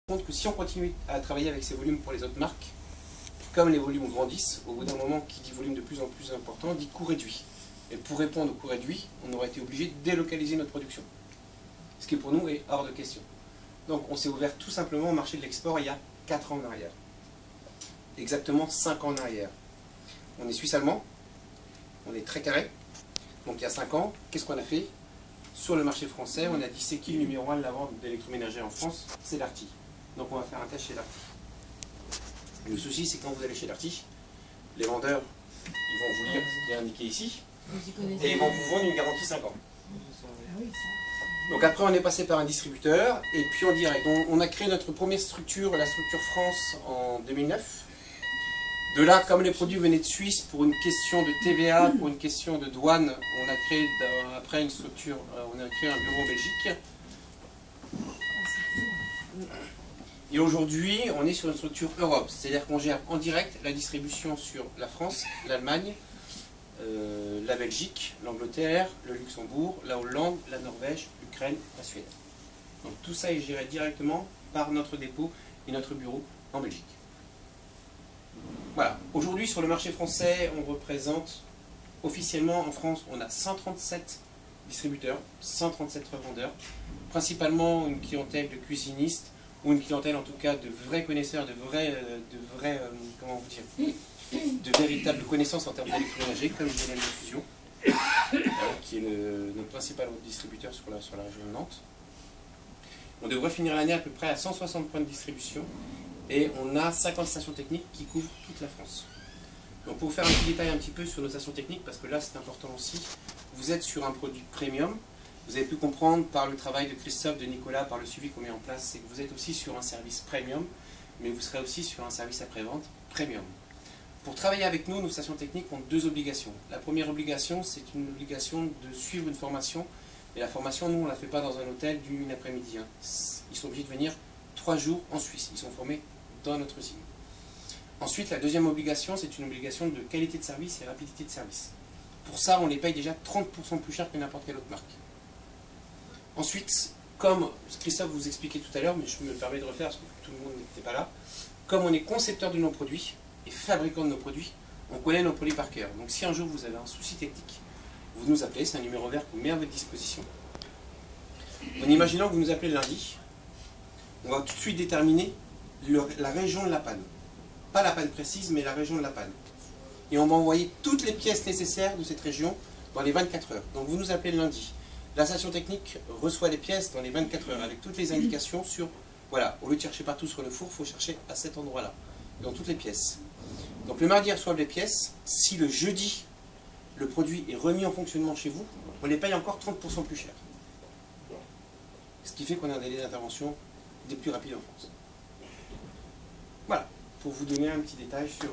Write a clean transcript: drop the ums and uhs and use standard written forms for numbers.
compte que si on continue à travailler avec ces volumes pour les autres marques, comme les volumes grandissent, au bout d'un moment, qui dit volume de plus en plus important, dit coût réduit. Et pour répondre au coût réduit, on aurait été obligé de délocaliser notre production. Ce qui pour nous est hors de question. Donc on s'est ouvert tout simplement au marché de l'export il y a 4 ans en arrière. Exactement 5 ans en arrière. On est suisse-allemand, on est très carré. Donc il y a 5 ans, qu'est-ce qu'on a fait? Sur le marché français, on a dit c'est qui le numéro 1 de la vente d'électroménager en France? C'est Darty. Donc on va faire un test chez Darty. Le souci, c'est quand vous allez chez Darty, les vendeurs, ils vont vous lire ce qui est indiqué ici, et ils vont vous vendre une garantie 5 ans. Donc après, on est passé par un distributeur, et puis en direct. On a créé notre première structure, la structure France, en 2009. De là, comme les produits venaient de Suisse, pour une question de TVA, pour une question de douane, on a créé après une structure, on a créé un bureau en Belgique. Et aujourd'hui, on est sur une structure Europe, c'est-à-dire qu'on gère en direct la distribution sur la France, l'Allemagne, la Belgique, l'Angleterre, le Luxembourg, la Hollande, la Norvège, l'Ukraine, la Suède. Donc tout ça est géré directement par notre dépôt et notre bureau en Belgique. Voilà. Aujourd'hui, sur le marché français, on représente officiellement en France, on a 137 distributeurs, 137 revendeurs, principalement une clientèle de cuisinistes, ou une clientèle en tout cas de vrais connaisseurs, de comment vous dire, de véritables connaissances en termes d'électroménager, comme GLM Diffusion, qui est notre principal distributeur sur la région de Nantes. On devrait finir l'année à peu près à 160 points de distribution, et on a 50 stations techniques qui couvrent toute la France. Donc pour vous faire un petit détail un petit peu sur nos stations techniques, parce que là c'est important aussi, vous êtes sur un produit premium. Vous avez pu comprendre par le travail de Christophe, de Nicolas, par le suivi qu'on met en place, c'est que vous êtes aussi sur un service premium, mais vous serez aussi sur un service après-vente premium. Pour travailler avec nous, nos stations techniques ont 2 obligations. La première obligation, c'est une obligation de suivre une formation. Et la formation, nous, on ne la fait pas dans un hôtel d'une après-midi. Ils sont obligés de venir 3 jours en Suisse. Ils sont formés dans notre usine. Ensuite, la deuxième obligation, c'est une obligation de qualité de service et rapidité de service. Pour ça, on les paye déjà 30% plus cher que n'importe quelle autre marque. Ensuite, comme Christophe vous expliquait tout à l'heure, mais je me permets de refaire parce que tout le monde n'était pas là, comme on est concepteur de nos produits et fabricant de nos produits, on connaît nos produits par cœur. Donc si un jour vous avez un souci technique, vous nous appelez, c'est un numéro vert qu'on met à votre disposition. En imaginant que vous nous appelez lundi, on va tout de suite déterminer la région de la panne. Pas la panne précise, mais la région de la panne. Et on va envoyer toutes les pièces nécessaires de cette région dans les 24 heures. Donc vous nous appelez lundi. La station technique reçoit les pièces dans les 24 heures avec toutes les indications sur, voilà, au lieu de chercher partout sur le four, il faut chercher à cet endroit-là, dans toutes les pièces. Donc le mardi, ils reçoivent les pièces. Si le jeudi, le produit est remis en fonctionnement chez vous, on les paye encore 30% plus cher. Ce qui fait qu'on a un délai d'intervention des plus rapides en France. Voilà, pour vous donner un petit détail sur...